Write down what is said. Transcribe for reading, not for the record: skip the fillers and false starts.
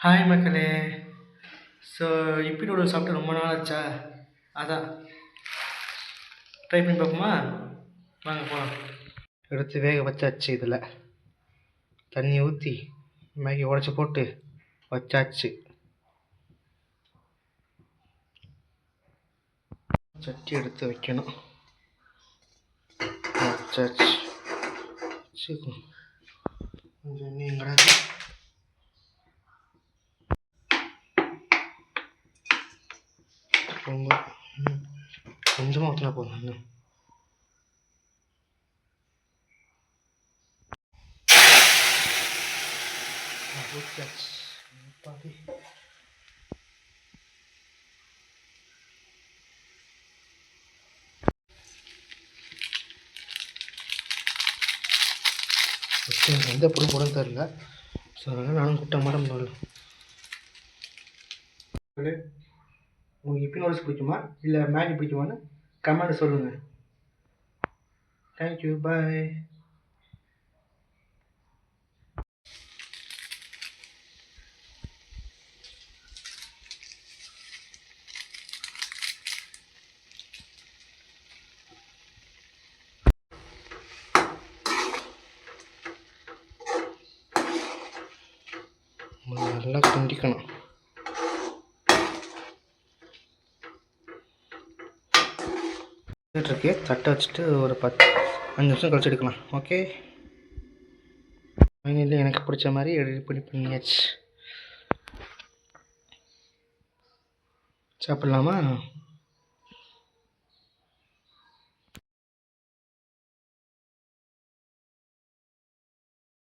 Hi மக்களே. So இப்பி noodles சாப்பிட்டு ரொம்ப நாள் ஆச்சா, அதான் ட்ரை பண்ணி பார்ப்போமா? வாங்க போகலாம். எடுத்து வேக வச்சாச்சு. இதில் தண்ணி ஊற்றி மேகி உடச்சி போட்டு வச்சாச்சு. சட்டி எடுத்து வைக்கணும். வச்சாச்சு. கொஞ்சம் எண்ணெய் கொஞ்சமாக ஊற்றினா போதும். இன்னும் ஊற்றியாச்சு. பாதி எந்த பொருள் போட தெரில. ஸோ அதனால் நானும் குட்ட மாடம் போடல. உங்களுக்கு இப்பி நூடுல்ஸ் பிடிக்குமா இல்லை மேகி பிடிக்குமான்னு கமெண்ட் சொல்லுங்கள். தேங்க்யூ, பாய். நல்லா கிண்டிக்கணும். இருக்கு, தட்டை வச்சுட்டு ஒரு 5 நிமிஷம் கழிச்சு எடுக்கலாம். ஓகே, ஃபைனலி எனக்கு பிடிச்ச மாதிரி எடிட் பண்ணியாச்சு. சாப்பிட்லாமா?